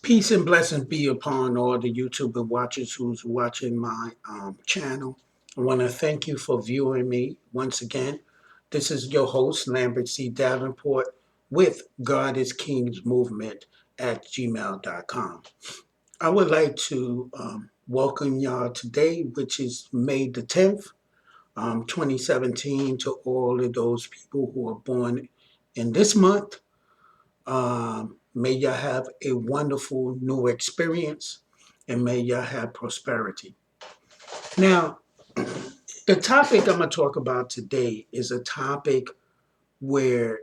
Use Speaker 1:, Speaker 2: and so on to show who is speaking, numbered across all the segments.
Speaker 1: Peace and blessings be upon all the YouTube watchers who's watching my channel. I want to thank you for viewing me once again. This is your host, Lambert C. Davenport, with God is King's Movement at gmail.com. I would like to welcome y'all today, which is May the 10th, 2017, to all of those people who are born in this month. May y'all have a wonderful new experience and may y'all have prosperity. Now, the topic I'm going to talk about today is a topic where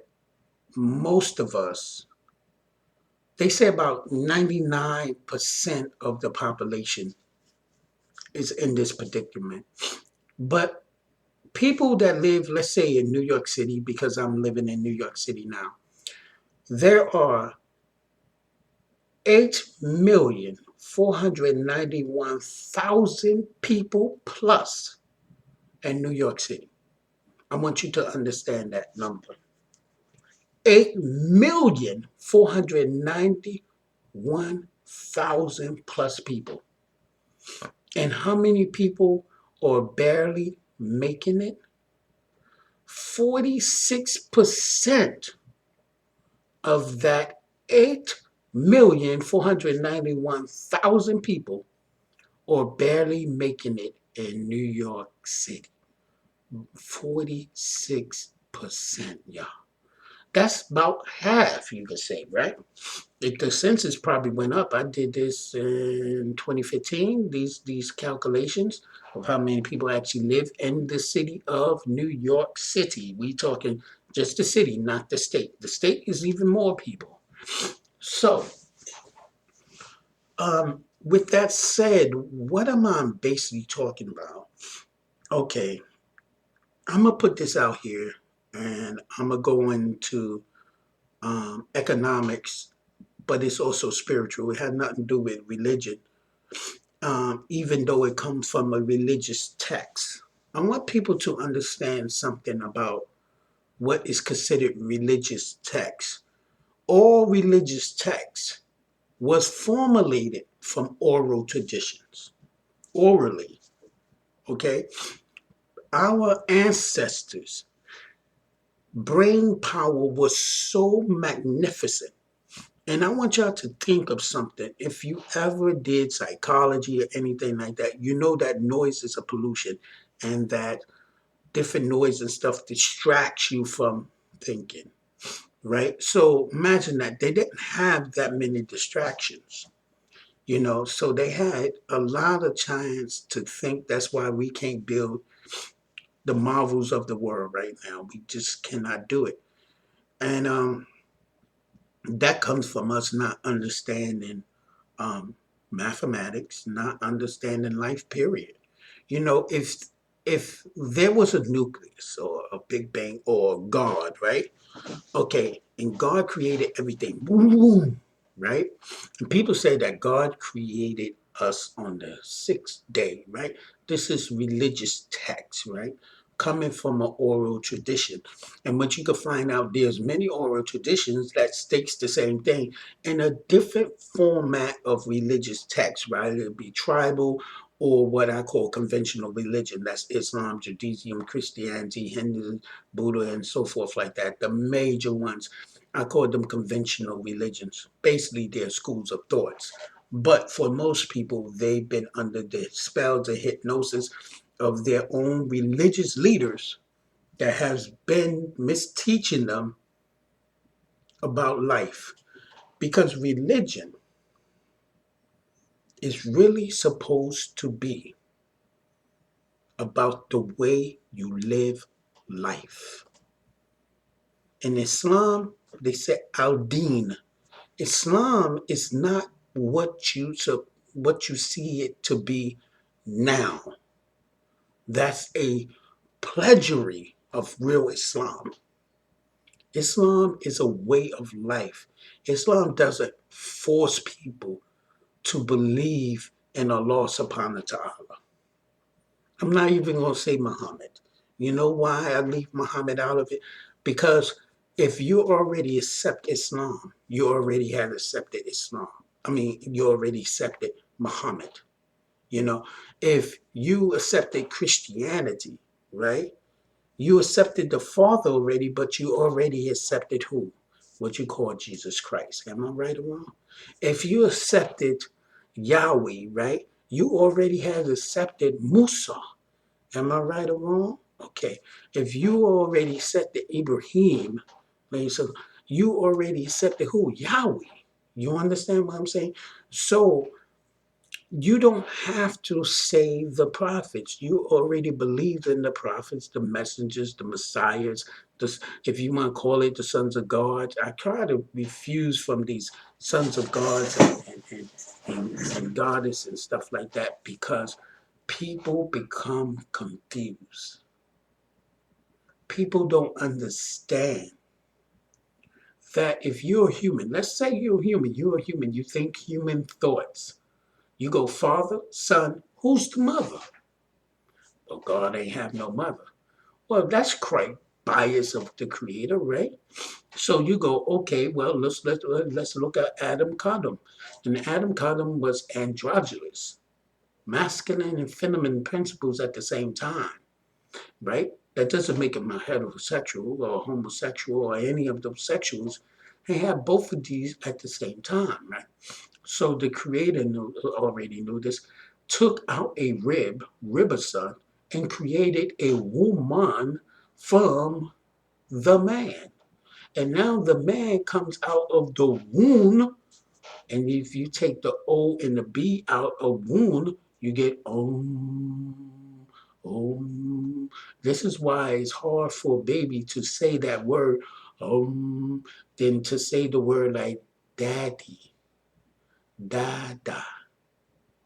Speaker 1: most of us, they say about 99% of the population is in this predicament. But people that live, let's say in New York City, because I'm living in New York City now, there are 8,491,000 people plus in New York City. I want you to understand that number. 8,491,000 plus people. And how many people are barely making it? 46% of that 8,491,000 people are barely making it in New York City. 46%, y'all. That's about half, you could say, right? The census probably went up. I did this in 2015, these calculations of how many people actually live in the city of New York City. We talking just the city, not the state. The state is even more people. So, with that said, what am I basically talking about? Okay, I'm going to put this out here and I'm going to go into economics, but it's also spiritual. It had nothing to do with religion, even though it comes from a religious text. I want people to understand something about what is considered religious text. All religious text was formulated from oral traditions, orally, okay? Our ancestors' brain power was so magnificent. And I want y'all to think of something. If you ever did psychology or anything like that, you know that noise is a pollution and that different noise and stuff distracts you from thinking, right? So imagine that they didn't have that many distractions, so they had a lot of chance to think. That's why we can't build the marvels of the world right now. We just cannot do it. And that comes from us not understanding mathematics, not understanding life, period. If there was a nucleus or a big bang or God, right? Okay, and God created everything, boom, boom, right? And people say that God created us on the sixth day, right? This is religious text, right? Coming from an oral tradition. And what you can find out, there's many oral traditions that states the same thing in a different format of religious text, right? It'll be tribal or what I call conventional religion. That's Islam, Judaism, Christianity, Hinduism, Buddha, and so forth like that. The major ones, I call them conventional religions. Basically, they're schools of thoughts. But for most people, they've been under the spells of hypnosis of their own religious leaders that has been misteaching them about life. Because religion is really supposed to be about the way you live life. In Islam, they say al-Din. Islam is not what you see it to be now. That's a pledgery of real Islam. Islam is a way of life. Islam doesn't force people to believe in Allah subhanahu wa ta'ala. I'm not even going to say Muhammad. You know why I leave Muhammad out of it? Because if you already accept Islam, you already have accepted Islam. I mean, you already accepted Muhammad. You know, if you accepted Christianity, right? You accepted the Father already, but you already accepted who? What you call Jesus Christ. Am I right or wrong? If you accepted Yahweh, right? You already have accepted Musa. Am I right or wrong? Okay. If you already accepted Ibrahim, like, so you already accepted who? Yahweh. You understand what I'm saying? So you don't have to save the prophets. You already believe in the prophets, the messengers, the messiahs, if you want to call it the sons of God. I try to refuse from these sons of gods and goddess and stuff like that because people become confused. People don't understand that if you're human, let's say you're a human, you think human thoughts. You go father, son, who's the mother? Well, God ain't have no mother. Well, that's quite bias of the creator, right? So you go, okay, well, let's look at Adam Condom. And Adam Condom was androgynous, masculine and feminine principles at the same time, right? That doesn't make him a heterosexual or homosexual or any of those sexuals. They have both of these at the same time, right? So the creator already knew this, took out a ribosome, and created a woman from the man. And now the man comes out of the womb, and if you take the O and the B out of wound, you get om. This is why it's hard for a baby to say that word than to say the word like daddy, dada.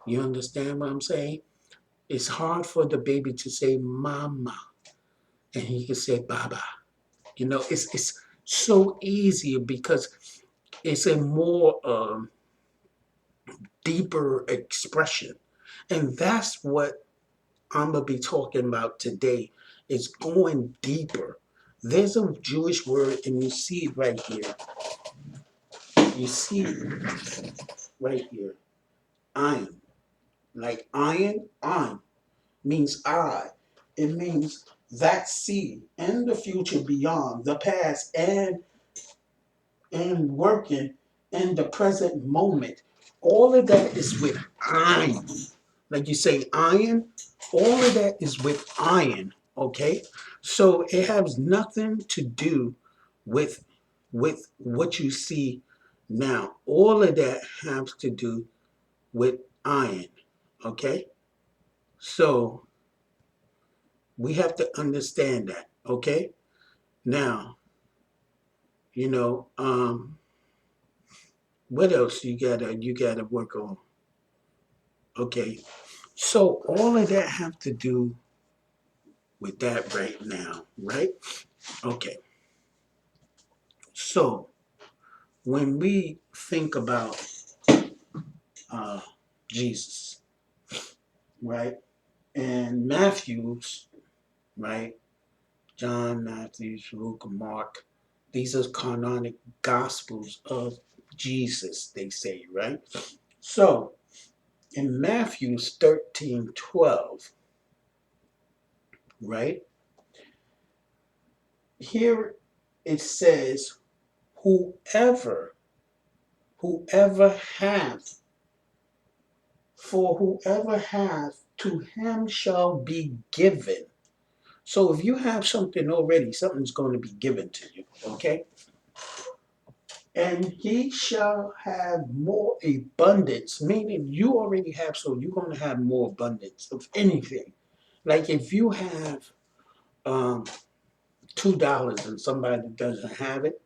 Speaker 1: You understand what I'm saying? It's hard for the baby to say mama, and he can say baba. You know, it's so easier because it's a more deeper expression. And that's what I'm going to be talking about today, is going deeper. There's a Jewish word, and you see it right here. You see it right here. Ayin. Like iron means I. It means that seed in the future beyond, the past and working in the present moment. All of that is with iron. Like you say, iron, all of that is with iron, okay? So it has nothing to do with what you see now. All of that has to do with iron, okay? So we have to understand that, okay? Now, you know, what else you gotta work on? Okay, so all of that have to do with that right now, right? Okay, so when we think about uh, Jesus, right, and Matthew's, right, John, Matthew, Luke, Mark, these are canonic gospels of Jesus, they say, right? So in Matthew's 13:12, right, here it says, whoever, whoever hath, for whoever hath, to him shall be given. So if you have something already, something's going to be given to you, okay? And he shall have more abundance, meaning you already have, so you're going to have more abundance of anything. Like if you have um, $2 and somebody doesn't have it,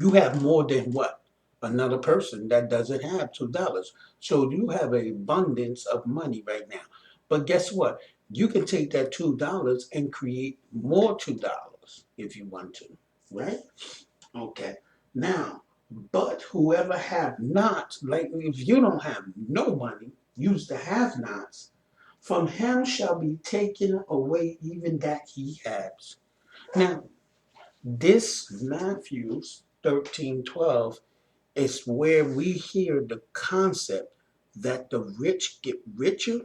Speaker 1: you have more than what? Another person that doesn't have $2. So you have an abundance of money right now. But guess what? You can take that $2 and create more $2 if you want to, right? Okay. Now, but whoever have not, like if you don't have no money, use the have nots, from him shall be taken away even that he has. Now, this Matthew 13:12 It's where we hear the concept that the rich get richer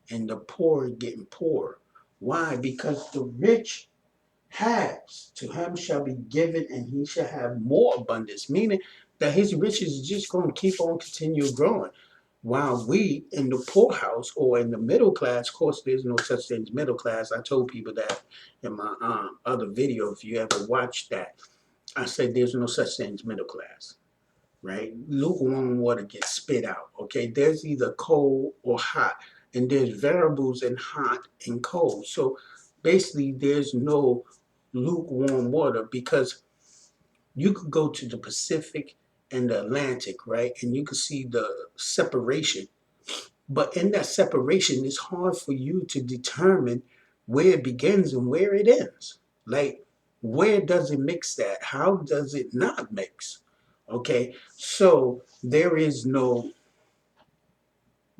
Speaker 1: and the poor getting poorer. Why? Because the rich has, to him shall be given, and he shall have more abundance, meaning that his riches is just going to keep on continue growing. While we in the poorhouse or in the middle class, of course, there's no such thing as middle class. I told people that in my other video. If you ever watched that, I said there's no such thing as middle class, right? Lukewarm water gets spit out. Okay, there's either cold or hot, and there's variables in hot and cold. So basically, there's no lukewarm water because you could go to the Pacific and the Atlantic, right? And you could see the separation. But in that separation, it's hard for you to determine where it begins and where it ends. Like, where does it mix at? How does it not mix? Okay, so there is no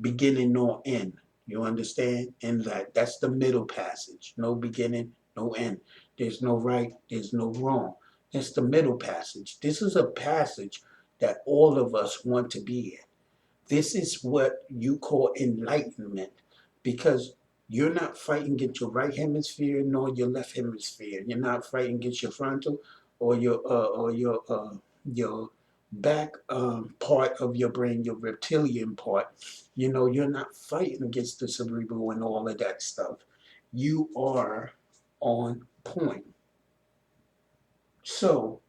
Speaker 1: beginning nor end. You understand? And that's the middle passage. No beginning, no end. There's no right, there's no wrong. That's the middle passage. This is a passage that all of us want to be in. This is what you call enlightenment because you're not fighting against your right hemisphere nor your left hemisphere. You're not fighting against your frontal or your back part of your brain, your reptilian part. You know, you're not fighting against the cerebral and all of that stuff. You are on point. So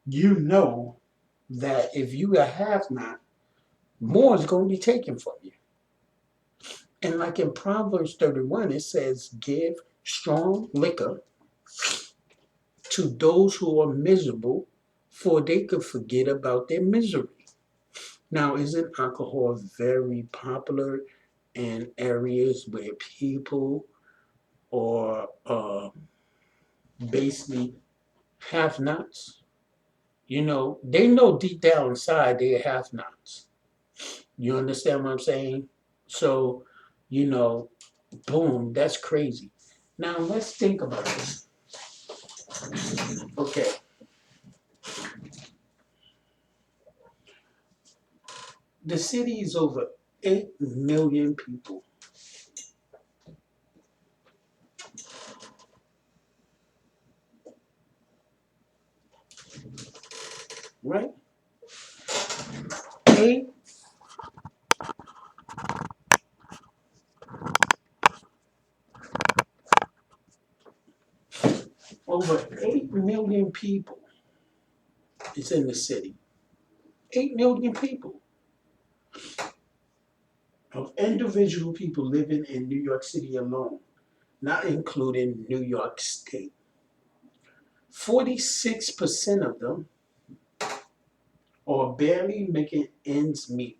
Speaker 1: you know that if you have not, more is going to be taken from you. And like in Proverbs 31, it says, give strong liquor to those who are miserable, for they could forget about their misery. Now, isn't alcohol very popular in areas where people are basically have nots? You know, they know deep down inside they have nots. You understand what I'm saying? So, you know, boom, that's crazy. Now let's think about this. Okay, the city is over 8 million people, right? 8 over 8 million people is in the city. 8 million people of individual people living in New York City alone, not including New York State. 46% of them are barely making ends meet.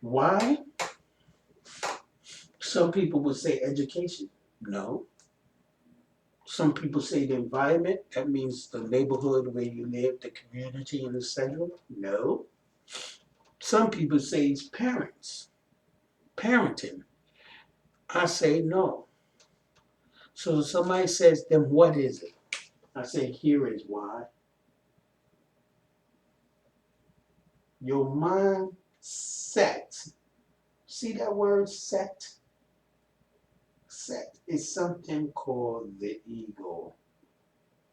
Speaker 1: Why? Some people would say education. No. Some people say the environment. That means the neighborhood where you live, the community, and etc. No. Some people say it's parents, parenting. I say no. So somebody says, then what is it? I say, here is why. Your mindset. See that word set? Set is something called the ego,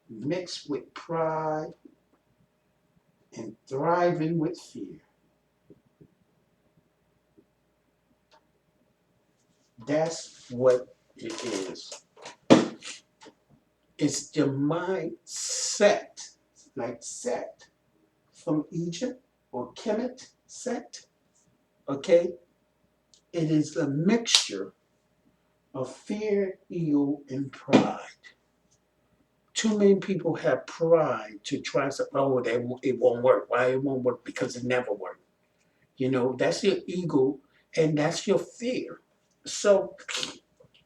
Speaker 1: mixed with pride and thriving with fear. That's what it is. It's the mindset, like Set from Egypt or Kemet Set. Okay? It is a mixture of fear, ego, and pride. Too many people have pride to try to, oh, it won't work. Why it won't work? Because it never worked. You know, that's your ego and that's your fear. So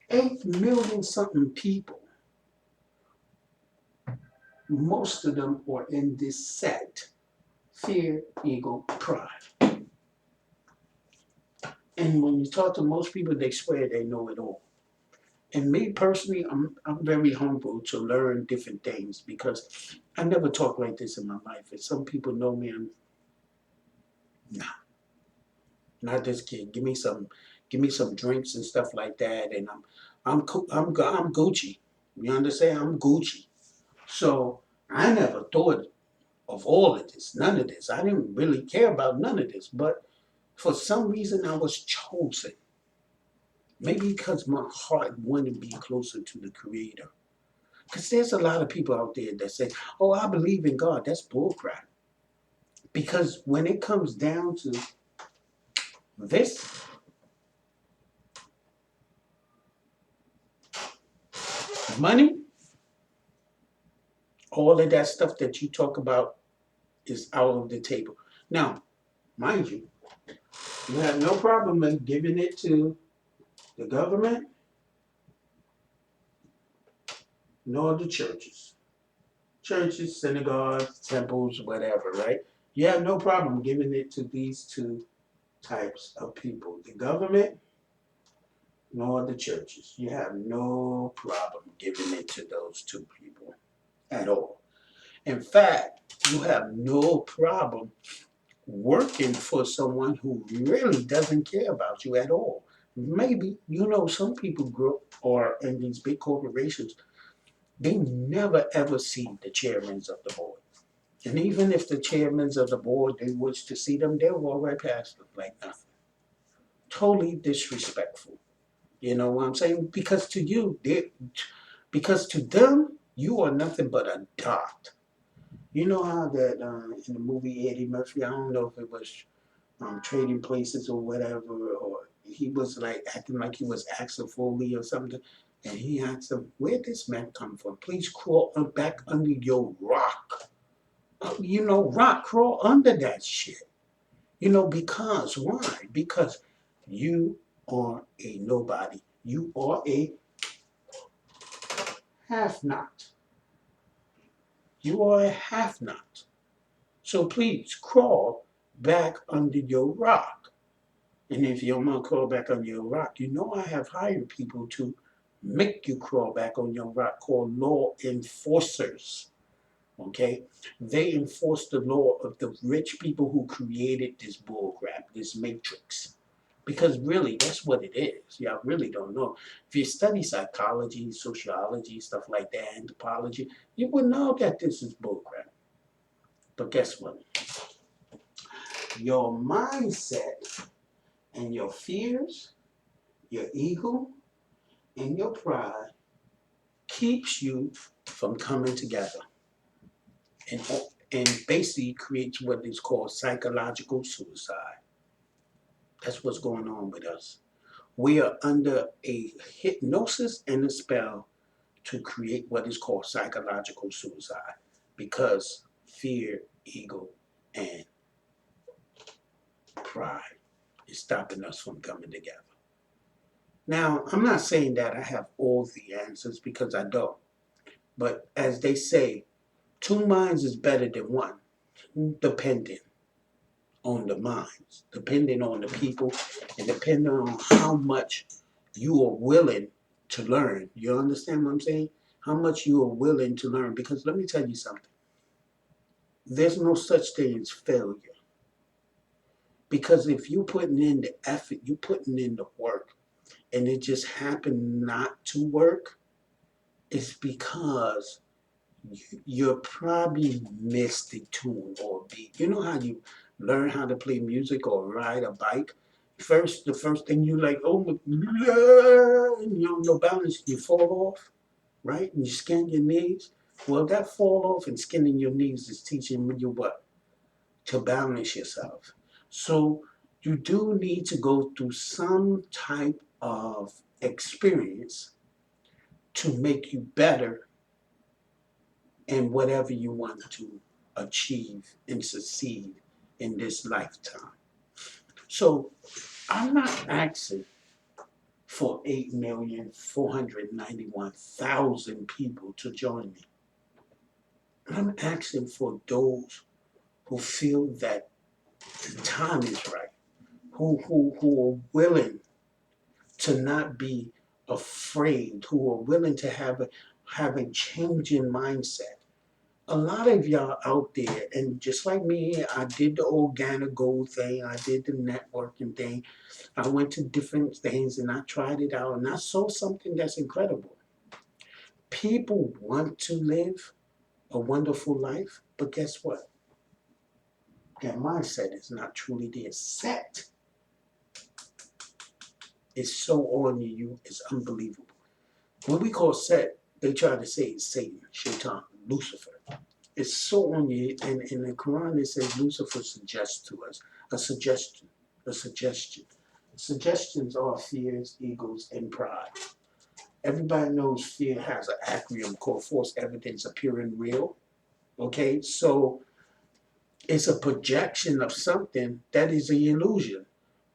Speaker 1: 8 million something people, most of them are in this set. Fear, ego, pride. And when you talk to most people, they swear they know it all. And me personally, I'm very humble to learn different things because I never talked like this in my life. And some people know me, I'm nah, not this kid. Give me some drinks and stuff like that, and I'm Gucci. You understand? I'm Gucci. So I never thought of all of this, none of this. I didn't really care about none of this, but for some reason I was chosen. Maybe because my heart wanted to be closer to the Creator. Because there's a lot of people out there that say, "Oh, I believe in God." That's bullcrap. Because when it comes down to this, money, all of that stuff that you talk about is out of the table. Now, mind you, you have no problem in giving it to the government nor the churches. Churches, synagogues, temples, whatever, right? You have no problem giving it to these two types of people, the government nor the churches. You have no problem giving it to those two people at all. In fact, you have no problem working for someone who really doesn't care about you at all. Maybe, some people grow or in these big corporations, they never ever see the chairmen of the board. And even if the chairmen of the board, they wish to see them, they'll walk right past them like nothing. Totally disrespectful. You know what I'm saying? Because to them, you are nothing but a dot. You know how that in the movie Eddie Murphy, I don't know if it was Trading Places or whatever, or he was like acting like he was Axel Foley or something, and he asked him, "Where this man come from? Please crawl back under your rock." Rock, crawl under that shit. Because why? Because you are a nobody. You are a half not. You are a half not. So please crawl back under your rock. And if you don't want to crawl back on your rock, I have hired people to make you crawl back on your rock called law enforcers. Okay? They enforce the law of the rich people who created this bullcrap, this matrix. Because really, that's what it is. Y'all really don't know. If you study psychology, sociology, stuff like that, anthropology, you would know that this is bullcrap. But guess what? Your mindset and your fears, your ego, and your pride keeps you from coming together and, and basically creates what is called psychological suicide. That's what's going on with us. We are under a hypnosis and a spell to create what is called psychological suicide because fear, ego, and pride is stopping us from coming together. Now, I'm not saying that I have all the answers because I don't. But as they say, two minds is better than one, depending on the minds, depending on the people, and depending on how much you are willing to learn. You understand what I'm saying? How much you are willing to learn. Because let me tell you something. There's no such thing as failure. Because if you're putting in the effort, you're putting in the work, and it just happened not to work, it's because you're probably missed the tune or beat. You know how you learn how to play music or ride a bike? The first thing you like, oh, no balance, you fall off, right? And you skin your knees. Well, that fall off and skinning your knees is teaching you what? To balance yourself. So you do need to go through some type of experience to make you better in whatever you want to achieve and succeed in this lifetime. So I'm not asking for 8,491,000 people to join me. I'm asking for those who feel that the time is right, who are willing to not be afraid, who are willing to have a change in mindset. A lot of y'all out there, and just like me, I did the organic gold thing, I did the networking thing, I went to different things and I tried it out and I saw something that's incredible. People want to live a wonderful life, but guess what? Their mindset is not truly there. Set is so on you, it's unbelievable. What we call set, they try to say it's Satan, Shaitan, Lucifer. It's so on you, and in the Quran it says Lucifer suggests to us a suggestion, a suggestion. Suggestions are fears, egos, and pride. Everybody knows fear has an acronym called false evidence appearing real. Okay, so it's a projection of something that is an illusion.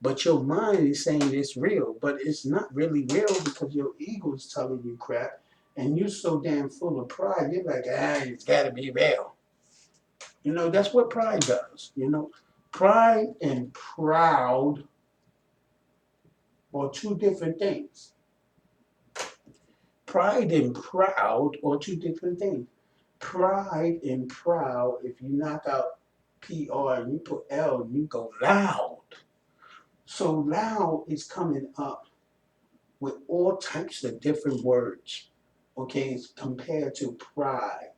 Speaker 1: But your mind is saying it's real, but it's not really real because your ego is telling you crap, and you're so damn full of pride. You're like, it's got to be real. You know, that's what pride does. You know, pride and proud are two different things. Pride and proud are two different things. Pride and proud, if you knock out PR and you put L, you go loud. So loud is coming up with all types of different words, okay, compared to pride,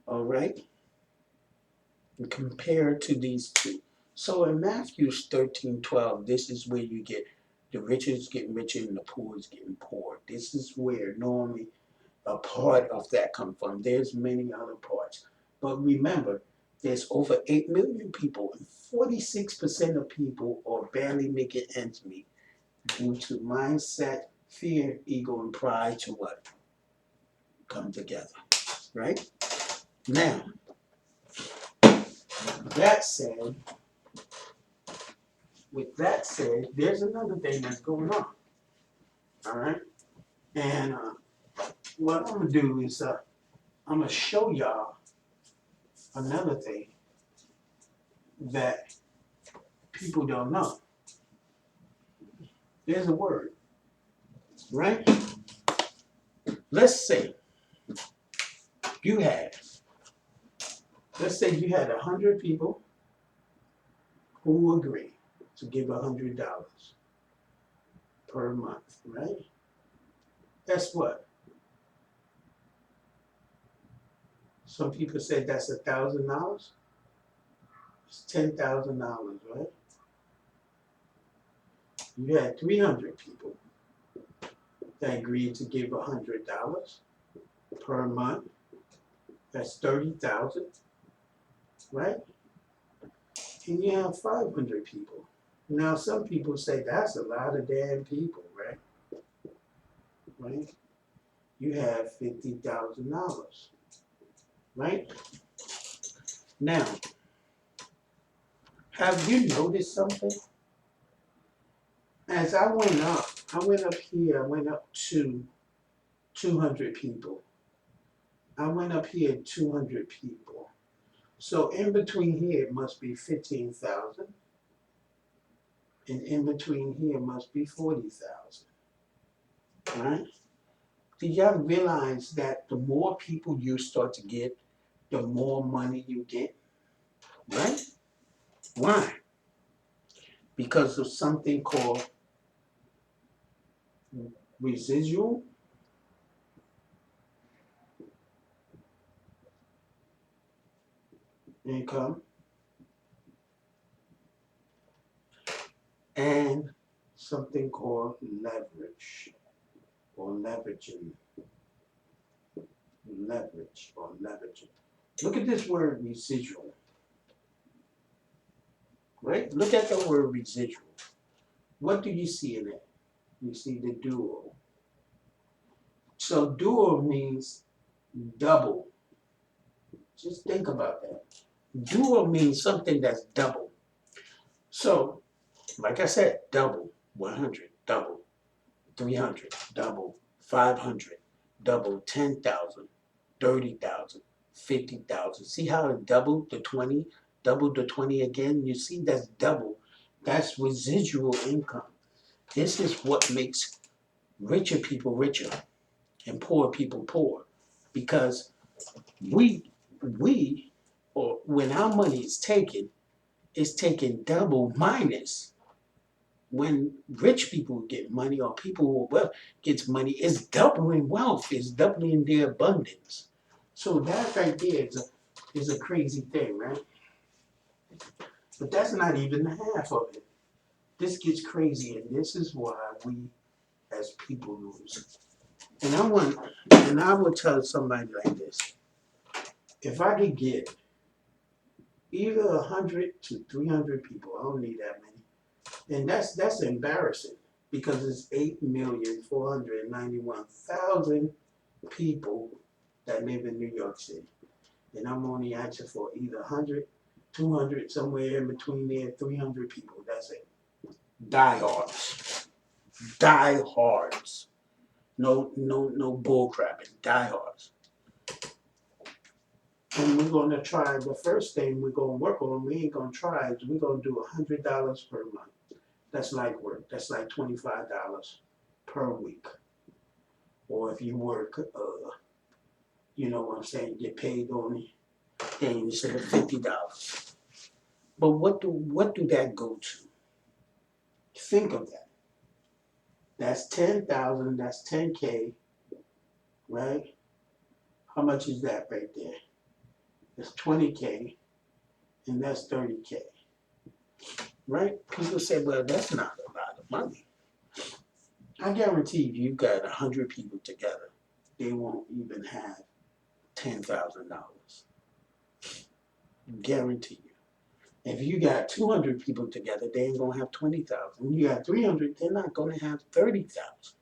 Speaker 1: all right? And compared to these two. So in Matthew 13:12, this is where you get the rich is getting richer and the poor is getting poor. This is where normally a part of that come from. There's many other parts. But remember, there's over 8 million people, and 46% of people are barely making ends meet due to mindset, fear, ego, and pride to what? Come together, right? Now, that said, with that said, there's another thing that's going on, all right? And what I'm gonna do is I'm gonna show y'all another thing that people don't know. There's a word, right? Let's say you had, let's say you had 100 people who agree to give $100 per month, right? Guess what? Some people said that's $1,000. It's $10,000, right? You had 300 people that agreed to give $100 per month. That's 30,000, right? And you have 500 people. Now, some people say that's a lot of damn people, right? Right? You have $50,000, right? Now, have you noticed something? As I went up here, I went up to 200 people. I went up here 200 people. So in between here it must be 15,000. And in between here must be 40,000. Right? Do y'all realize that the more people you start to get, the more money you get? Right? Why? Because of something called residual income and something called leverage or leveraging. Leverage or leveraging. Look at this word residual. Right? Look at the word residual. What do you see in it? You see the dual. So dual means double. Just think about that. Dual means something that's double. So, like I said, double 100, double 300, double 500, double 10,000, 30,000, 50,000. See how it doubled to 20, doubled to 20 again? You see that's double. That's residual income. This is what makes richer people richer and poor people poor. Because we, or when our money is taken, it's taken double minus. When rich people get money or people who are well gets money, it's doubling wealth, it's doubling their abundance. So that right there is a crazy thing, right? But that's not even half of it. This gets crazy, and this is why we as people lose. And I would tell somebody like this: if I could get either 100 to 300 people, I don't need that many, and that's embarrassing because it's 8,491,000 people that live in New York City, and I'm only asking for either 100, 200, somewhere in between there, 300 people. That's it. Diehards, diehards. No bull crapping. Diehards. And we're gonna try. The first thing we're gonna work on. We ain't gonna try. Is we're gonna do $100 per month. That's light work. That's like $25 per week. Or if you work, you know what I'm saying, get paid on thing instead of $50. But what do that go to? Think of that. That's 10,000. That's 10K, right? How much is that right there? That's 20K, and that's 30K, right? People say, well, that's not a lot of money. I guarantee you got 100 people together, they won't even have $10,000. Guarantee you. If you got 200 people together, they ain't gonna have 20,000. You got 300, they're not gonna have 30,000.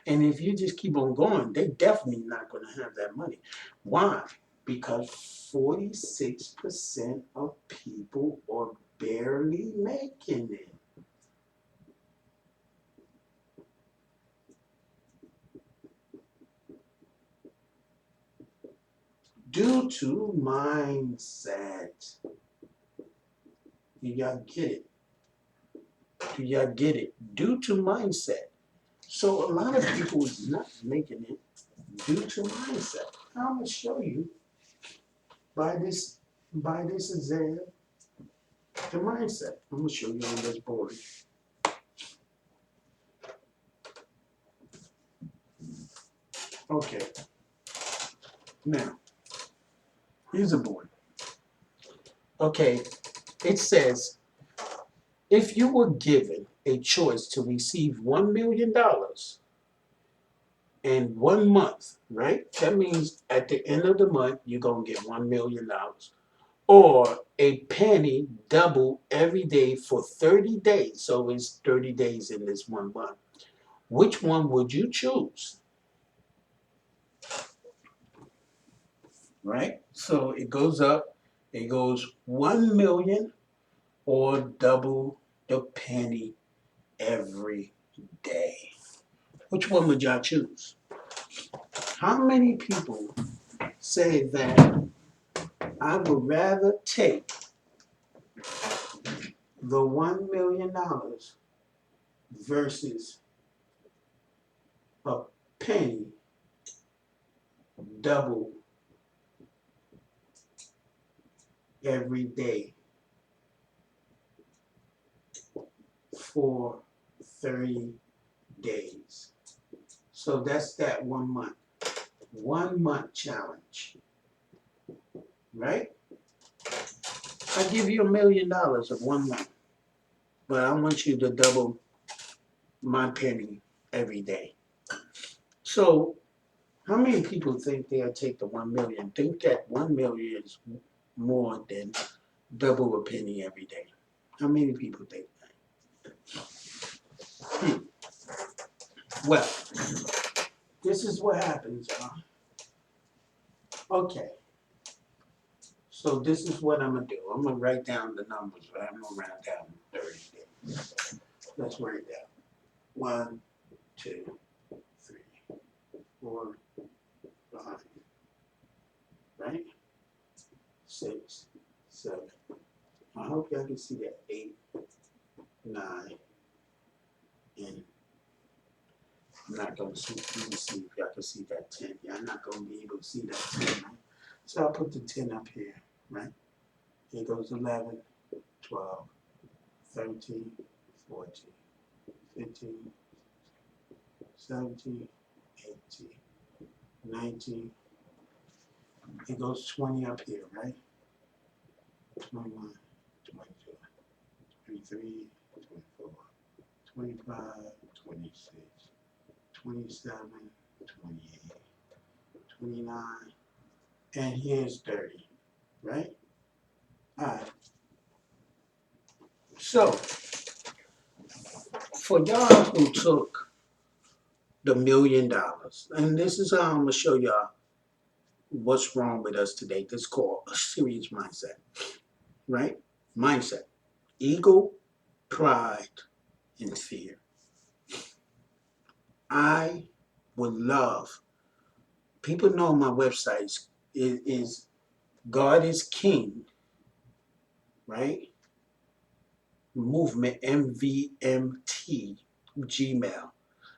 Speaker 1: And if you just keep on going, they definitely not gonna have that money. Why? Because 46% of people are barely making it. Due to mindset. You gotta get it. You gotta get it. Due to mindset. So a lot of people is not making it due to mindset. I'm gonna show you by this exam the mindset. I'm gonna show you on this board. Okay. Now, here's a board. Okay, it says if you were given a choice to receive $1 million in 1 month, right? That means at the end of the month, you're going to get $1 million. Or a penny double every day for 30 days. So it's 30 days in this 1 month. Which one would you choose? Right? So it goes up. It goes 1 million or double the penny every day. Which one would y'all choose? How many people say that I would rather take the $1 million versus a penny double every day for 30 days? So that's that 1 month. 1 month challenge, right? I give you $1 million of 1 month, but I want you to double my penny every day. So how many people think they'll take the 1 million? Think that 1 million is more than double a penny every day? How many people think that? Well, this is what happens, y'all. Okay. So this is what I'm gonna do. I'm gonna write down the numbers, right? I'm gonna round down 30 days. Let's write it down. 1, 2, 3, 4, 5, right? 6, 7. I hope y'all can see that. 8, 9, and I'm not going to see, let me see if y'all can see that 10. Y'all not going to be able to see that 10, right? So I'll put the 10 up here, right? Here goes 11, 12, 13, 14, 15, 17, 18, 19. It goes 20 up here, right? 21, 22, 23, 24, 25, 26, 27, 28, 29, and here's 30, right? All right. So, for y'all who took the $1,000,000, and this is how I'm going to show y'all what's wrong with us today. This is called a serious mindset, right? Mindset. Ego, pride, and fear. I would love, people know my website is God is King, right? Movement, MVMT, Gmail.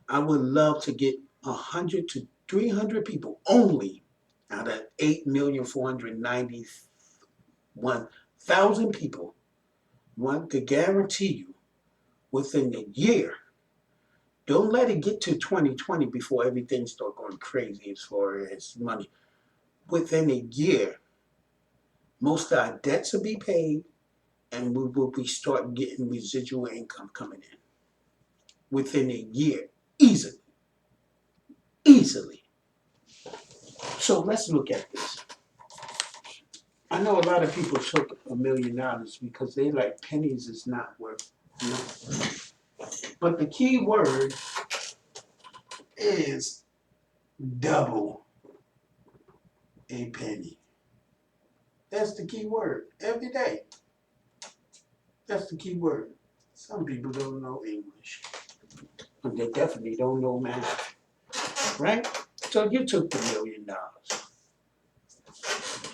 Speaker 1: I would love to get 100 to 300 people only out of 8,491,000 people. One could guarantee you within a year. Don't let it get to 2020 before everything starts going crazy as far as money. Within a year, most of our debts will be paid and we will be start getting residual income coming in. Within a year, easily. Easily. So let's look at this. I know a lot of people took $1,000,000 because they like pennies is not worth nothing. But the key word is double a penny. That's the key word every day. That's the key word. Some people don't know English, but they definitely don't know math, right? So you took the $1,000,000.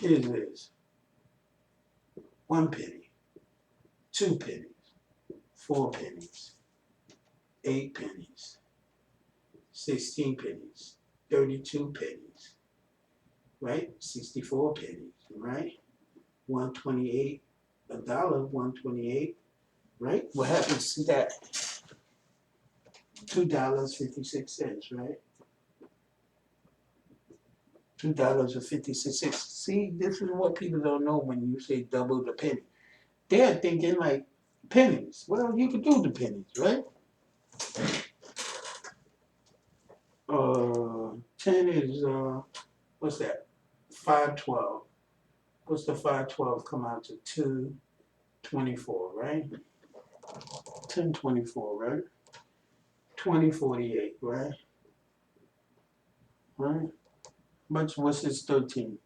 Speaker 1: Here it is. 1 penny, 2 pennies, 4 pennies, 8 pennies, 16 pennies, 32 pennies, right? 64 pennies, right? 128, $1, 128, right? What happens to that? $2.56, right? $2.56. See, this is what people don't know when you say double the penny. They're thinking like pennies. Well, you can do the pennies, right? 10 is, what's that? 512. What's the 512 come out to? 224, right? 1024, right? 2048, right? Right? What's this 13?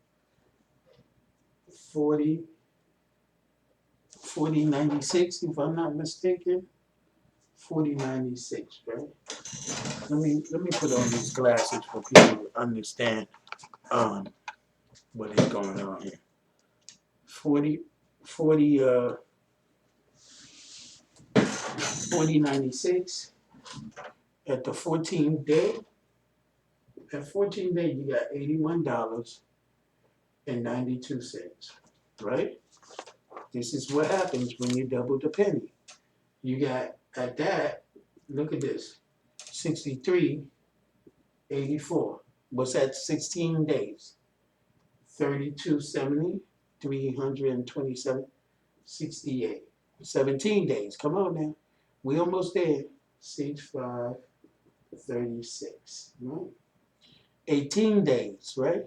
Speaker 1: 40, 4096, if I'm not mistaken. 4096, right? Let me put on these glasses for people to understand what is going on here. 40, 40, 4096 at the 14th day. At 14th day, you got $81.92, right? This is what happens when you double the penny. You got at that, look at this, 63.84. What's that? 16 days? 32.70, 327, 68. 17 days. Come on now. We almost there. 6536, right? 18 days, right?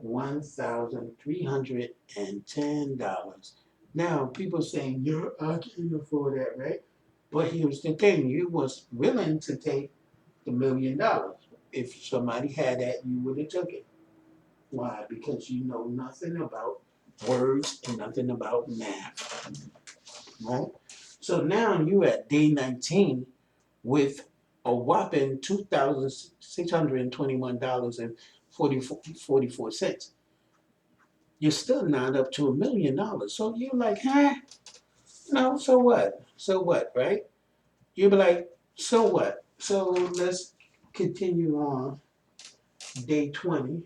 Speaker 1: $1,310. Now, people saying, I can't afford that, right? But here's the thing, you was willing to take the $1,000,000. If somebody had that, you would have took it. Why? Because you know nothing about words and nothing about math, right? So now you at day 19 with a whopping $2,621.44. You're still not up to $1,000,000. So you're like, no, so what? So what, right? You'll be like, so what? So let's continue on day 20.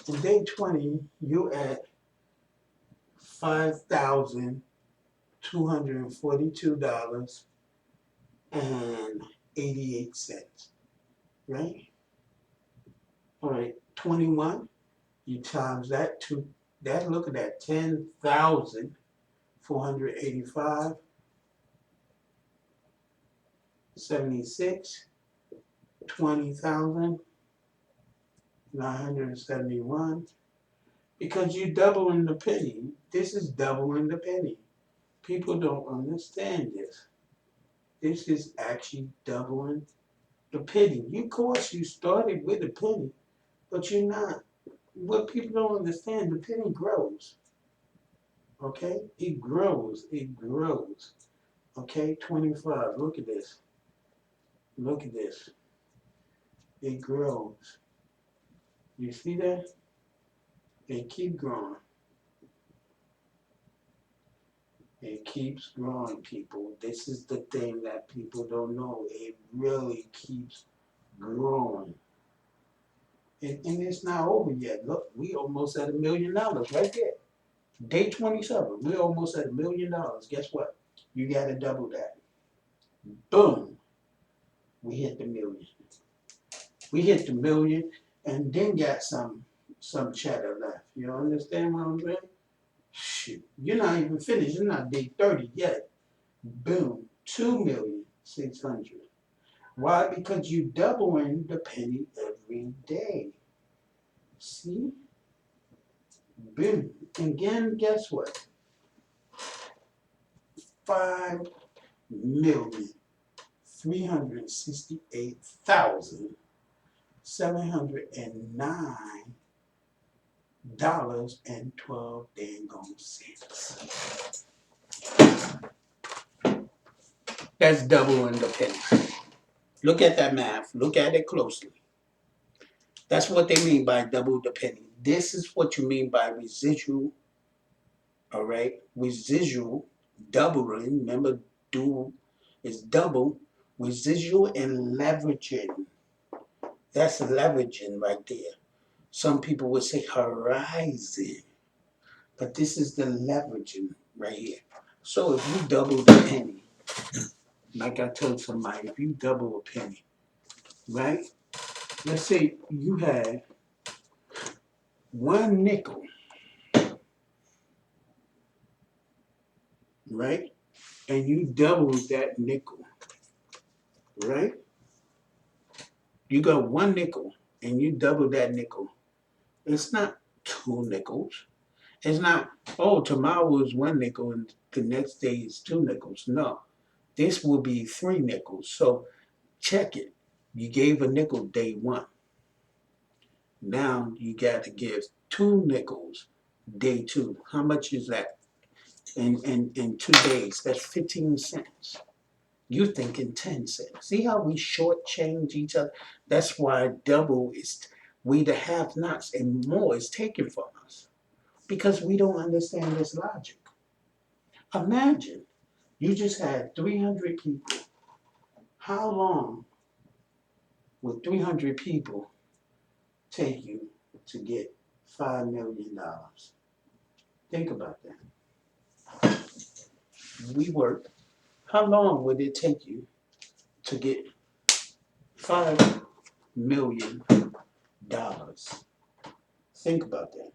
Speaker 1: In day 20, you at $5,242.88, right? All right, 21, you times that to that, look at that, 10,485, 76, 20,971. Because you doubling the penny. This is doubling the penny. People don't understand this. This is actually doubling the penny. Of course, you started with a penny, but you're not. What people don't understand, the penny grows. Okay? It grows. It grows. Okay? 25. Look at this. Look at this. It grows. You see that? They keep growing. It keeps growing, people. This is the thing that people don't know. It really keeps growing. And it's not over yet. Look, we almost at $1 million right there. Day 27, we're almost at $1 million. Guess what? You got to double that. Boom. We hit the million. We hit the million and then got some cheddar left. You understand what I'm saying? Shoot. You're not even finished. You're not day 30 yet. Boom. 2,600,000. Why? Because you doubling the penny every day. See? Boom. Again, guess what? 5,368,709.12 dang on cents. That's doubling the penny. Look at that math. Look at it closely. That's what they mean by double the penny. This is what you mean by residual. All right, residual doubling. Remember, do is double. Residual and leveraging. That's leveraging right there. Some people would say horizon, but this is the leveraging right here. So if you double the penny, like I told somebody, if you double a penny, right? Let's say you had one nickel, right? And you doubled that nickel, right? You got one nickel and you double that nickel. It's not two nickels. It's not, oh, tomorrow is one nickel and the next day is two nickels. No, this will be three nickels. So check it. You gave a nickel day one. Now you got to give two nickels day two. How much is that in 2 days? That's 15 cents. You thinking 10 cents. See how we shortchange each other? That's why double is, we the have nots and more is taken from us. Because we don't understand this logic. Imagine you just had 300 people. How long would 300 people take you to get $5 million? Think about that. We work. How long would it take you to get $5 million? Think about that.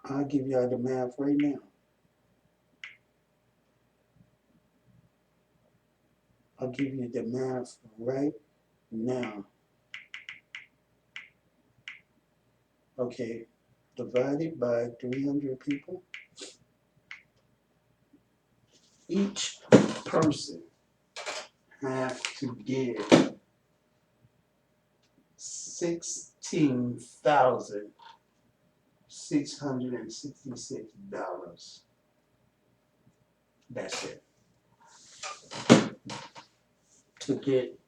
Speaker 1: I'll give y'all the math right now. I'll give you the math right now. Okay, divided by 300 people. Each person have to give $16,666. That's it. To get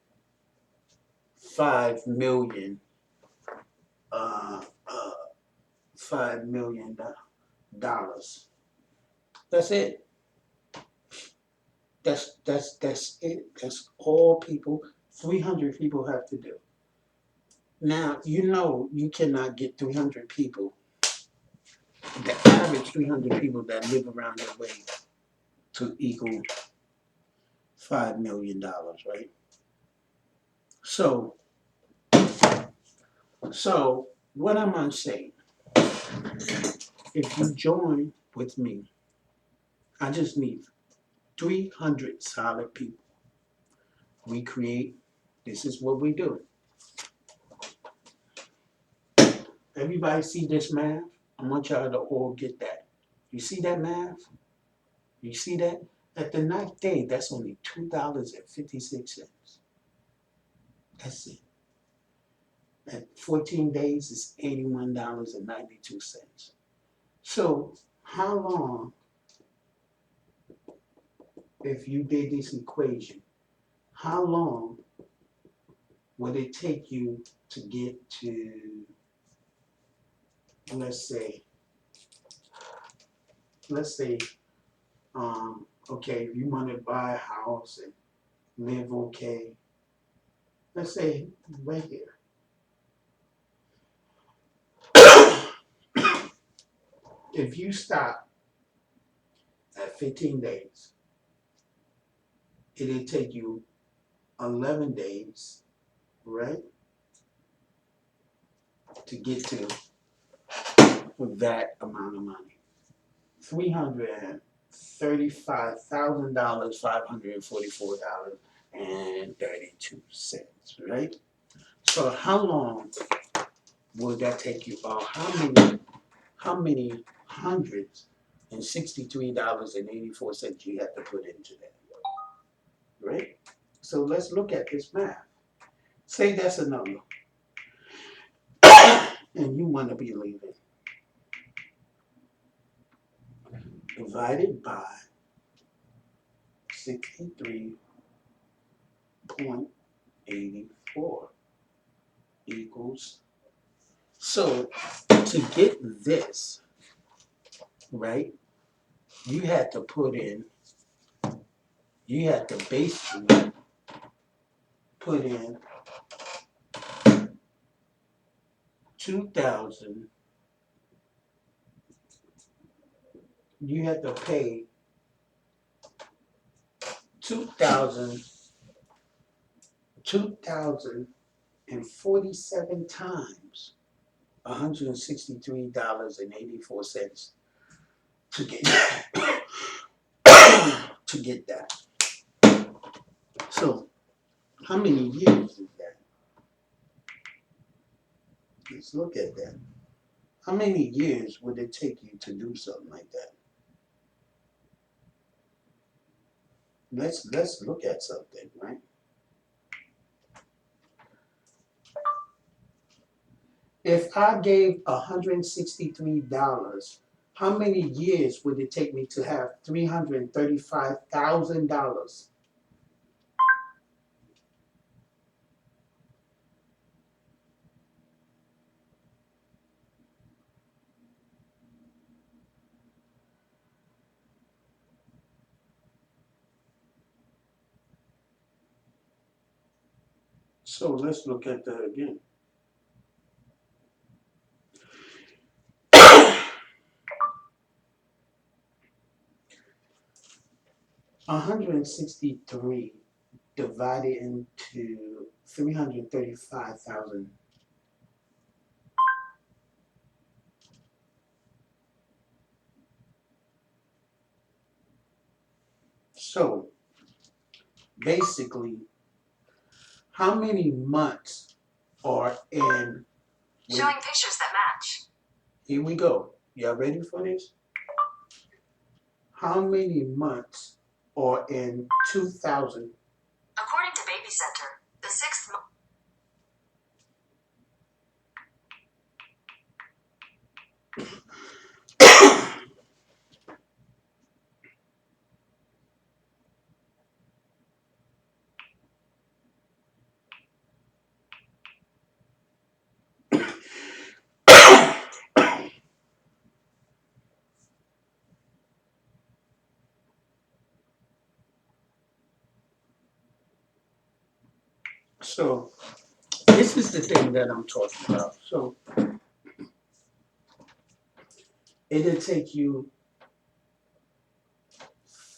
Speaker 1: 5 million, $5 million. That's it. That's it. That's all people. 300 people have to do. Now you know you cannot get 300 people. The average 300 people that live around that way to equal $5 million, right? So what am I saying? If you join with me, I just need 300 solid people. We create. This is what we do. Everybody see this math? I want y'all to all get that. You see that math? You see that? At the ninth day, that's only $2.56. That's it. At 14 days, it's $81.92. So, how long, if you did this equation, how long would it take you to get to, let's say, okay, if you want to buy a house and live okay, let's say right here. If you stop at 15 days, it'll take you 11 days, right, to get to that amount of money. $335,000, $544.32, right? So how long will that take you? Or how many hundreds and $63.84 you have to put into that, right? So let's look at this math. Say that's a number, and you want to believe it. Divided by 63.84 equals. So to get this, right, you had to basically put in 2,000. You had to pay 2,047 times $163.84 to get to get that. So how many years is that? Let's look at that. How many years would it take you to do something like that? Let's look at something, right? If I gave $163, how many years would it take me to have $335,000? So let's look at that again. $163 divided into 335,000. So basically, how many months are in?
Speaker 2: Showing pictures that match.
Speaker 1: Here we go. Y'all ready for this? How many months are in 2000?
Speaker 2: According to Baby Center, the sixth month.
Speaker 1: So this is the thing that I'm talking about. So it'll take you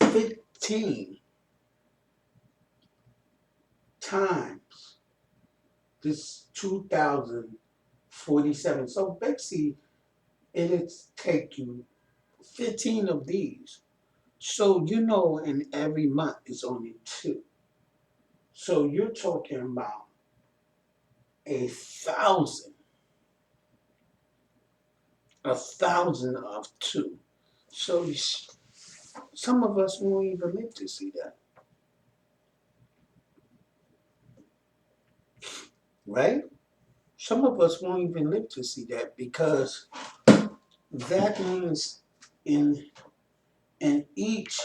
Speaker 1: 15 times this 2047. So basically, it'll take you 15 of these. So in every month it's only two. So you're talking about 1,000, 1,000 of two. So some of us won't even live to see that, right? Some of us won't even live to see that because that means in in each,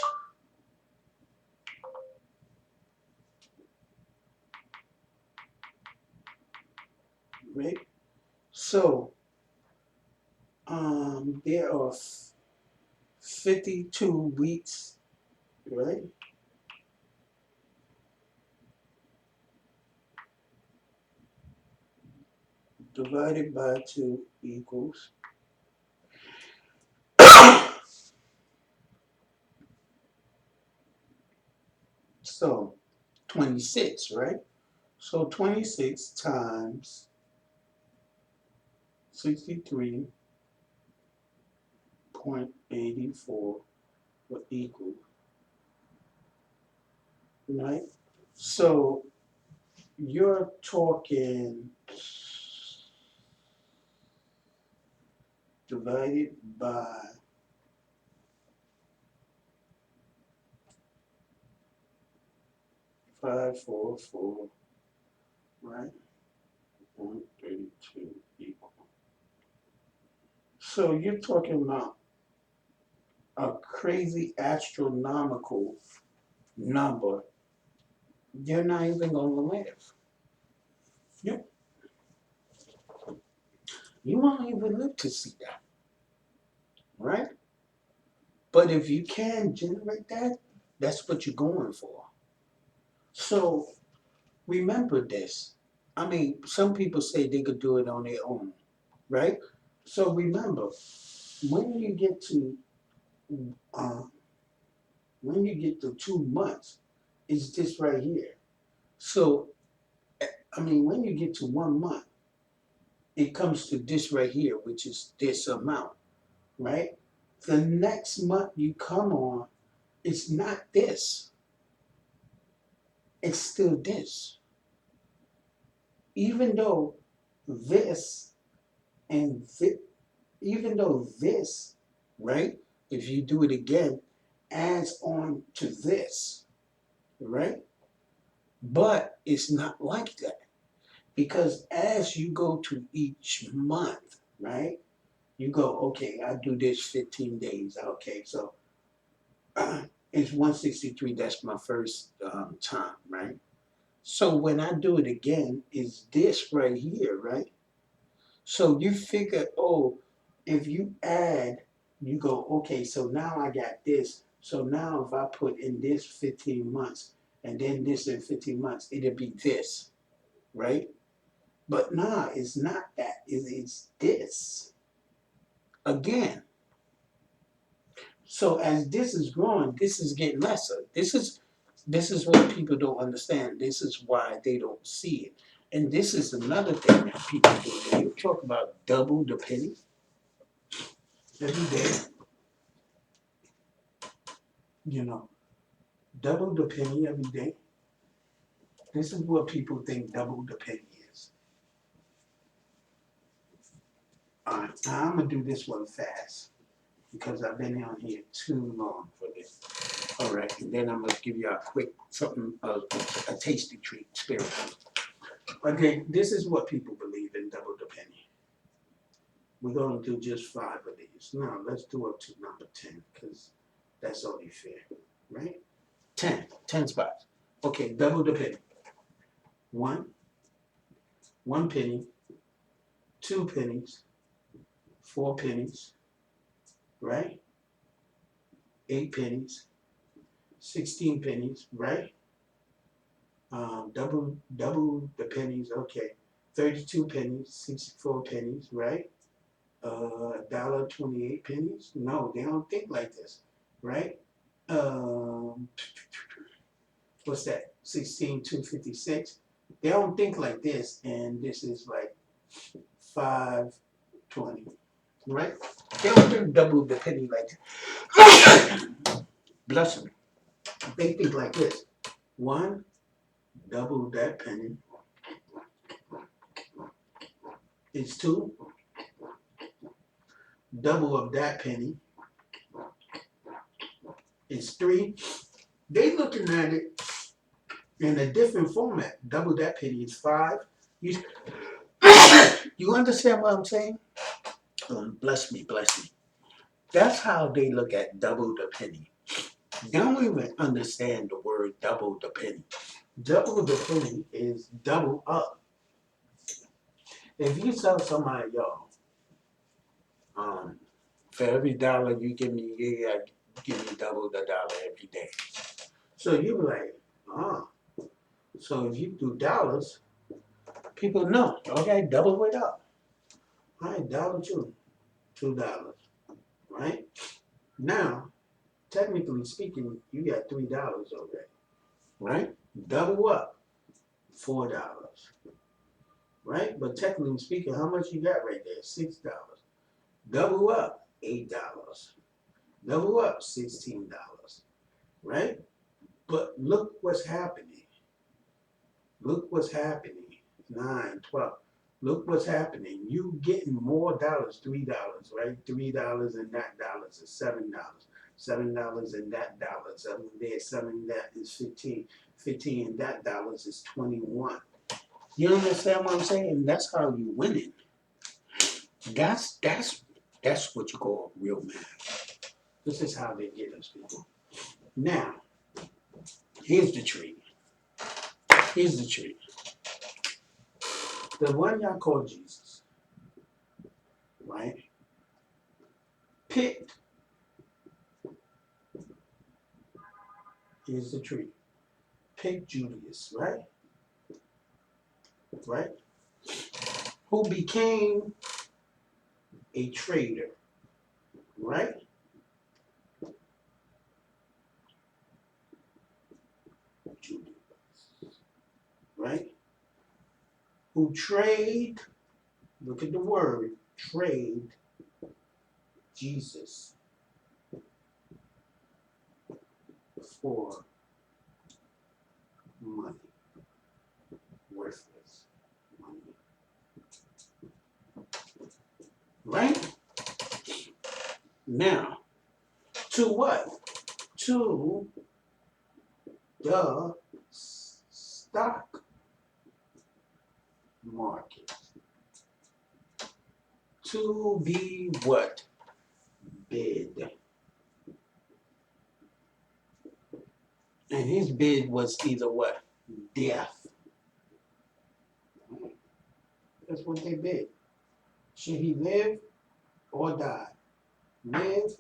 Speaker 1: right? So there are 52 weeks, right? Divided by two equals so 26, right? So 26 times 63.84 will equal, right? So you're talking divided by 544, right? 132 equal. So you're talking about a crazy astronomical number. You're not even going to live. You, you won't even live to see that, right? But if you can generate that, that's what you're going for. So remember this. I mean, some people say they could do it on their own, right? So remember, when you get to uh, when you get to 2 months, it's this right here. So I mean, when you get to 1 month, it comes to this right here, which is this amount, right? The next month you come on, it's not this. It's still this. Even though this and even though this, right? If you do it again, adds on to this, right? But it's not like that because as you go to each month, right? You go, okay, I do this 15 days. Okay, so it's 163. That's my first time, right? So when I do it again, is this right here, right? So you figure, oh, if you add, you go, okay, so now I got this. So now if I put in this 15 months and then this in 15 months, it'll be this, right? But nah, it's not that. It's this. Again, so as this is growing, this is getting lesser. This is what people don't understand. This is why they don't see it. And this is another thing that people do. When you talk about double the penny every day, you know, double the penny every day. This is what people think double the penny is. All right, now I'm gonna do this one fast because I've been on here too long for this. All right, and then I'm gonna give you a quick something, a tasty treat, spiritual. Okay, this is what people believe in double the penny. We're gonna do just 5 of these. Now let's do up to number 10 because that's only fair, right? 10 spots. Okay, double the penny. One, 1 penny, 2 pennies, 4 pennies, right? 8 pennies, 16 pennies, right? Double the pennies, okay. 32 pennies, 64 pennies, right? $1.28. No, they don't think like this, right? Um, what's that? 16,256. They don't think like this, and this is like 520, right? They don't think double the penny like that. Bless them. They think like this. One, double that penny is two. Double of that penny is three. They looking at it in a different format. Double that penny is five. You, you understand what I'm saying? Bless me, bless me. That's how they look at double the penny. They don't even understand the word double the penny. Double the penny is double up. If you tell somebody, yo, for every dollar you give me, you gotta give me double the dollar every day. So you be like, oh. So if you do dollars, people know, okay, double it up. All right, dollar two, $2, right? Now, technically speaking, you got $3 already, right? Double up, $4, right? But technically speaking, how much you got right there? $6. Double up, $8. Double up, $16, right? But look what's happening. Look what's happening. 9, 12. Look what's happening. You getting more dollars, $3, right? $3 and that dollars is $7. $7 and that dollar, seven there, seven that is 15. 15 and that dollars is 21. You understand what I'm saying? That's how you win it. That's what you call real math. This is how they get us, people. Now, here's the treat. Here's the treat. The one y'all call Jesus, right? Picked. Here's the treat. Picked Judas, right? Right? Who became a traitor, right? Judas, right? Who trade, look at the word, trade Jesus for money, worthless money, right? Now, to what? To the stock market. To be what? Bid. And his bid was either what? Death. That's what they bid. Should he live or die? Live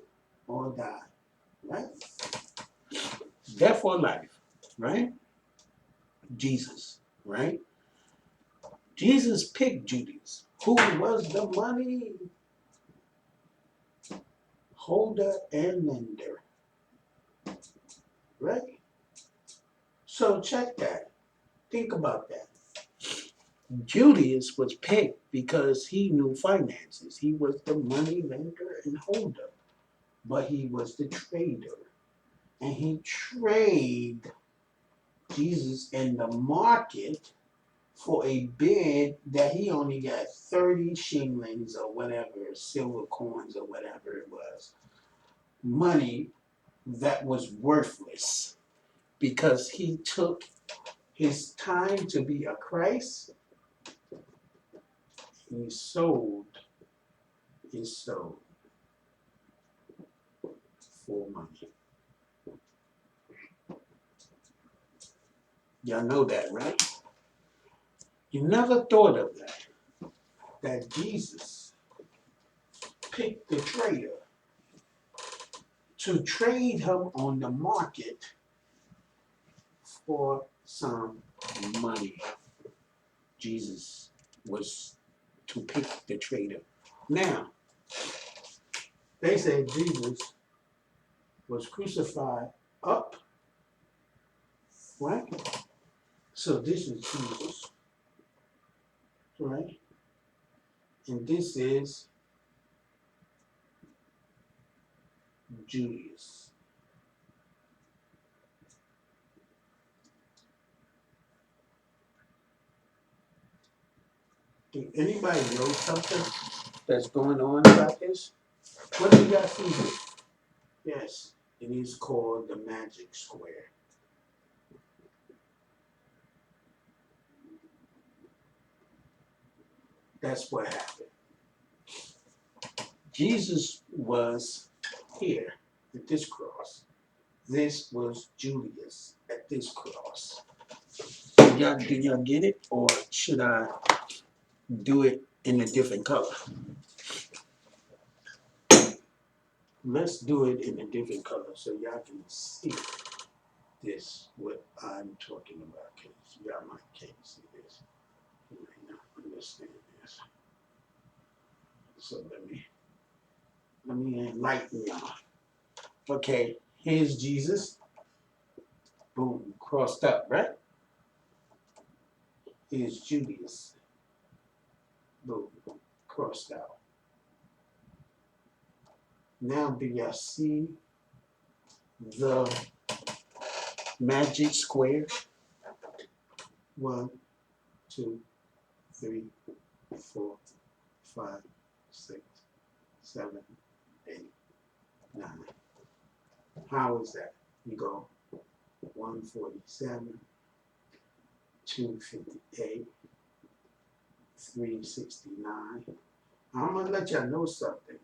Speaker 1: or die. Right? Death or life. Right? Jesus. Right? Jesus picked Judas, who was the money holder and lender. Right? So check that. Think about that. Judas was picked because he knew finances. He was the money lender and holder. But he was the trader. And he traded Jesus in the market for a bid that he only got 30 shillings or whatever, silver coins or whatever it was. Money that was worthless because he took his time to be a Christ and he sold his soul for money. Y'all know that, right? You never thought of that. That Jesus picked the trader to trade him on the market for some money. Jesus was to pick the traitor. Now, they say Jesus was crucified up, right? So this is Jesus, right? And this is Julius. Do anybody know something that's going on about this? What do you guys see here? Yes, it is called the magic square. That's what happened. Jesus was here at this cross. This was Julius at this cross. Do y'all get it? Or should I do it in a different color? Let's do it in a different color so y'all can see this, what I'm talking about. Because y'all might can't see this. You may not understand this. So let me enlighten y'all. Okay, here's Jesus. Boom, crossed up, right? Here's Julius. Boom, crossed out. Now do y'all see the magic square? 1, 2, 3, 4, 5, 6, 7, 8, 9. How is that? You go 147, 258, 369. I'm gonna let y'all know something.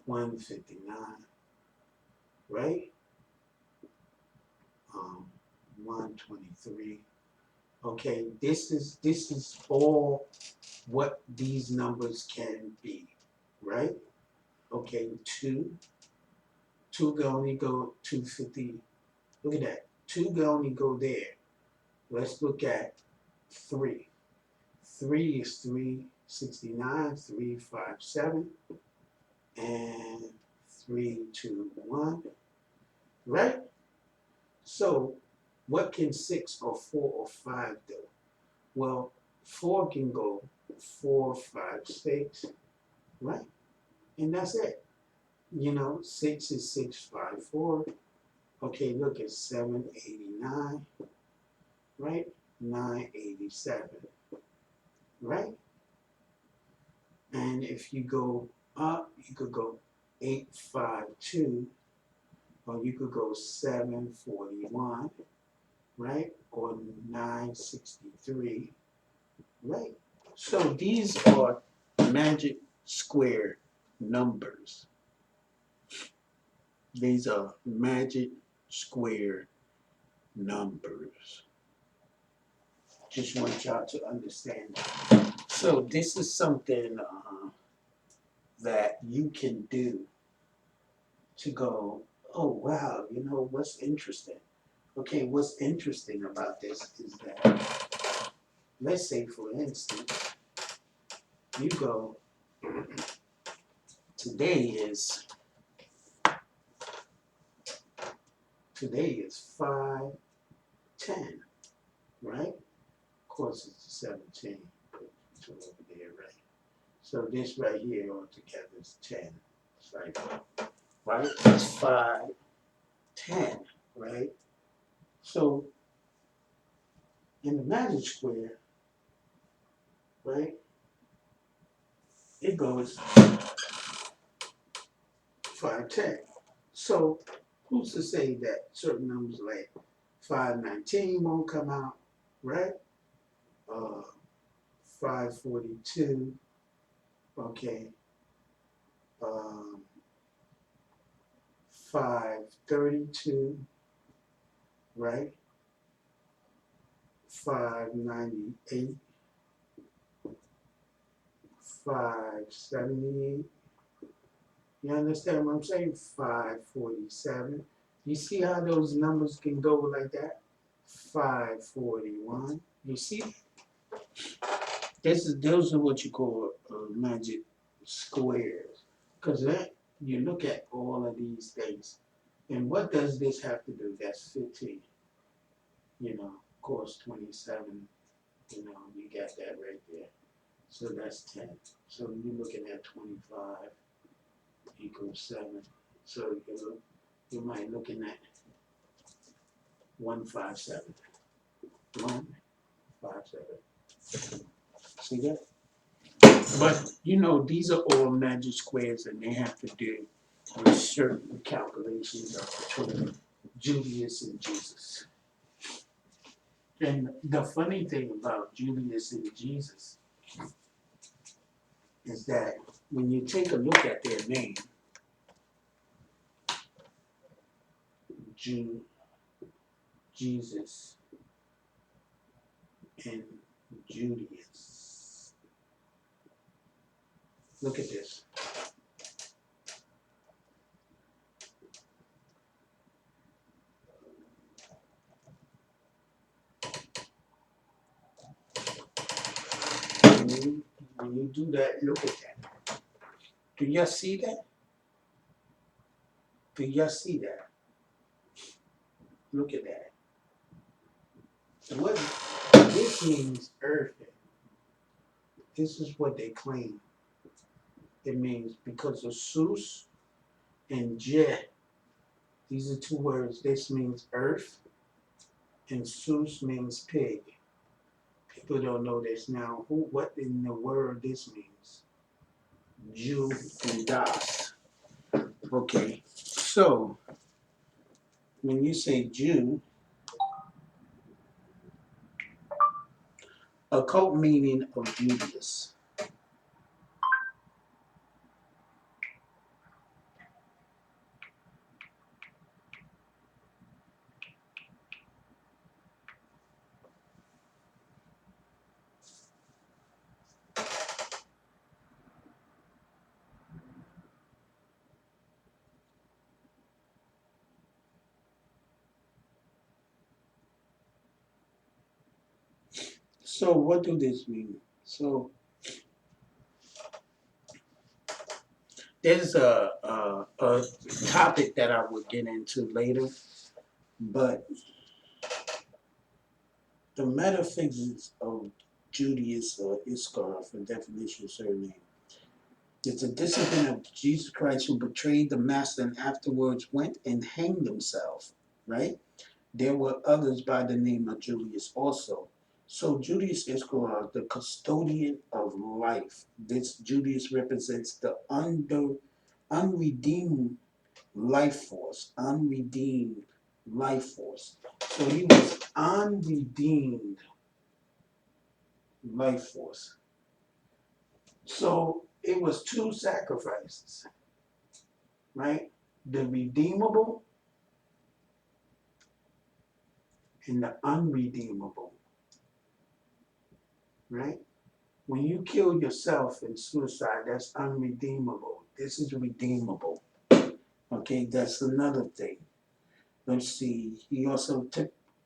Speaker 1: 159, right? 123. Okay, this is all what these numbers can be, right? Okay, 2 can only go 250. Look at that. 2 can only go there. Let's look at 3. 3 is 369, 357, and 321, right? So what can 6 or 4 or 5 do? Well, 4 can go 4, 5, 6, right? And that's it. You know, 6 is 654. Okay, look at 789, right? 987, right? And if you go up, you could go 852, or you could go 741, right? Or 963, right? So these are magic square numbers. These are magic square numbers. Just want y'all to understand that. So this is something that you can do to go, oh wow, you know what's interesting? Okay, what's interesting about this is that, let's say for instance, you go, today is 5/10, right? Of course it's the 17, but it's over there, right? So this right here altogether is 10. It's like, right? It's 5/10, right? So in the magic square, right, it goes 5/10. So who's to say that certain numbers like 519 won't come out, right? 542, okay, 532, right? 598, 578. You understand what I'm saying? 547. You see how those numbers can go like that? 541. You see, those are what you call magic squares, because that you look at all of these things, and what does this have to do? That's 15. Of course, 27. You got that right there. So that's 10. So you're looking at 25 equals 7. So you might looking at 157. 157. See that? But these are all magic squares, and they have to do with certain calculations of between Julius and Jesus. And the funny thing about Julius and Jesus is that when you take a look at their name, Jesus and Julius. Look at this. When you do that, look at that. Do y'all see that? Do y'all see that? Look at that. What this means earth. This is what they claim. It means because of Sus and Je. These are two words. This means earth, and Sus means pig. People don't know this now. What in the world this means? Jew and Das. Okay, so when you say Jew, occult meaning of Julius. So what do this mean? So there's a topic that I would get into later, but the metaphysics of Judaism or Iskar for definition surname. It's a discipline of Jesus Christ who betrayed the master and afterwards went and hanged himself, right? There were others by the name of Julius also. So Julius Iskar, the custodian of life. This Julius represents the unredeemed life force, unredeemed life force. So he was unredeemed life force. So it was two sacrifices, right? The redeemable and the unredeemable, right? When you kill yourself in suicide, that's unredeemable. This is redeemable. Okay, that's another thing. Let's see. He also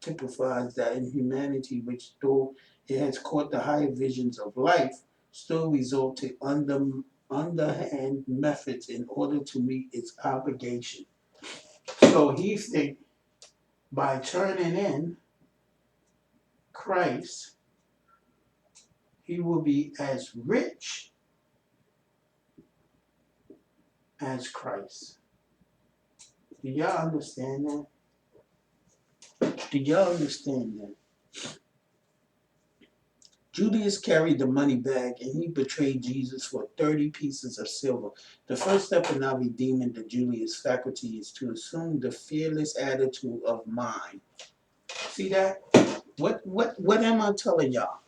Speaker 1: typifies that in humanity, which though it has caught the higher visions of life, still resort to underhand methods in order to meet its obligation. So he thinks by turning in Christ, he will be as rich as Christ. Do y'all understand that? Do y'all understand that? Judas carried the money bag and he betrayed Jesus for 30 pieces of silver. The first step in our redeeming the Julius faculty is to assume the fearless attitude of mind. See that? What am I telling y'all?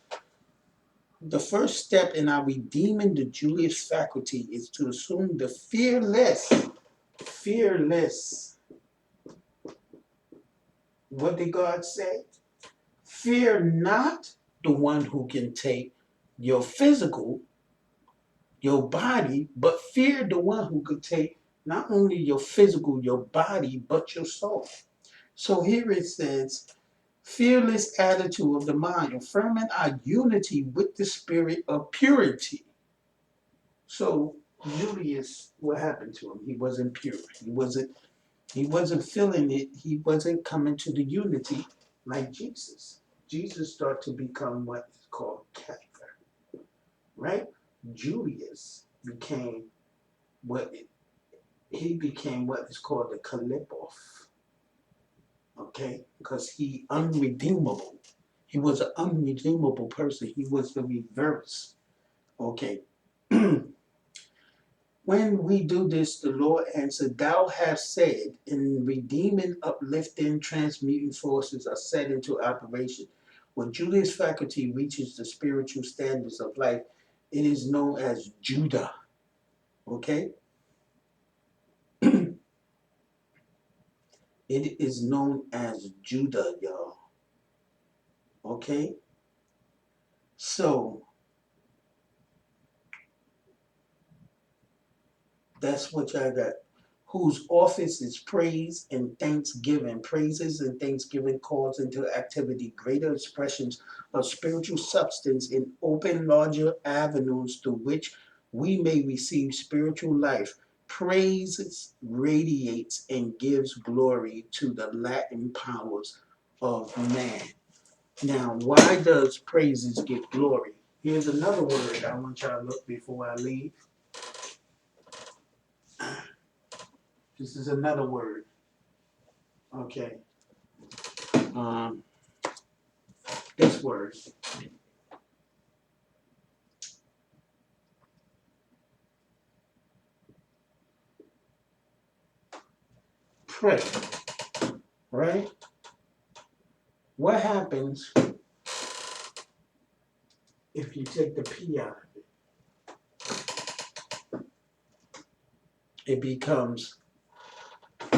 Speaker 1: The first step in our redeeming the Julius faculty is to assume the fearless. What did God say? Fear not the one who can take your physical, your body, but fear the one who could take not only your physical, your body, but your soul. So here it says, Fearless attitude of the mind, affirming our unity with the spirit of purity. So Julius, what happened to him? He wasn't pure. He wasn't feeling it. He wasn't coming to the unity like Jesus. Jesus started to become what is called Cather, right? Julius became what he became what is called the Kalipos, okay? Because he unredeemable. He was an unredeemable person. He was the reverse, okay? When we do this, the Lord answered, Thou hast said, in redeeming, uplifting, transmuting forces are set into operation. When Julius' faculty reaches the spiritual standards of life, it is known as Judah. Okay? It is known as Judah, y'all. Okay? So, that's what y'all got. Whose office is praise and thanksgiving. Praises and thanksgiving calls into activity greater expressions of spiritual substance in open larger avenues through which we may receive spiritual life. Praises radiates and gives glory to the Latin powers of man. Now, why does praises give glory? Here's another word I want y'all to look before I leave. This is another word. Okay. Um, this word. Pray. Right? What happens if you take the P out of it? It becomes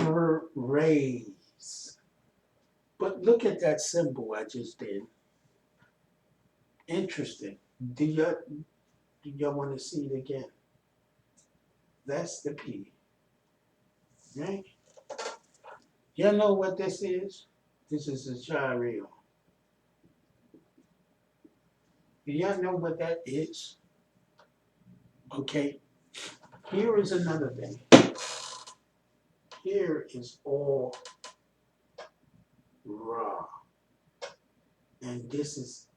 Speaker 1: praise. But look at that symbol I just did. Interesting. Do y'all want to see it again? That's the P. Right? Y'all know what this is? This is a gyro. Do y'all know what that is? Okay. Here is another thing. Here is all raw. And this is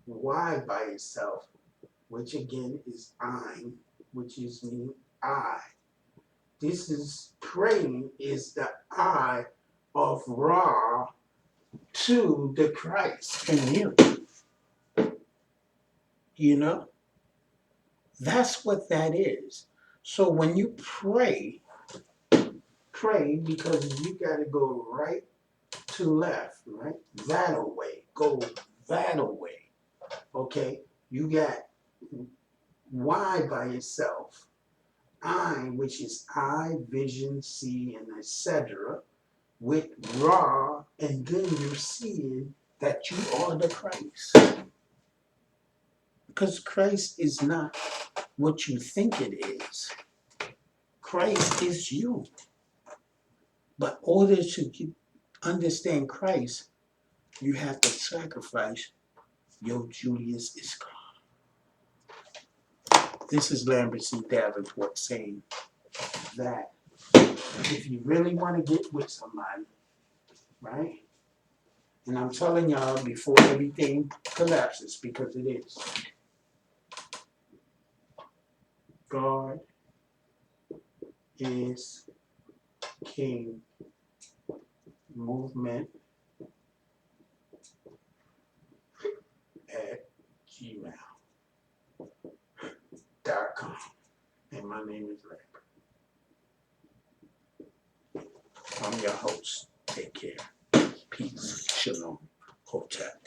Speaker 1: Y by itself, which again is I'm, which is mean I. This is praying is the I of Ra to the Christ in you. You know? That's what that is. So when you pray because you got to go right to left, right? That away. Go that away. Okay? You got Y by itself. I, which is eye, vision, see, and etc., with Ra, and then you're seeing that you are the Christ. Because Christ is not what you think it is. Christ is you. But in order to understand Christ, you have to sacrifice your Julius Iscariot. This is Lambert C. Davenport saying that if you really want to get with somebody, right? And I'm telling y'all before everything collapses, because it is. God is King movement at gmail.com. And my name is Lambert. I'm your host. Take care. Peace. Shalom. Hotep.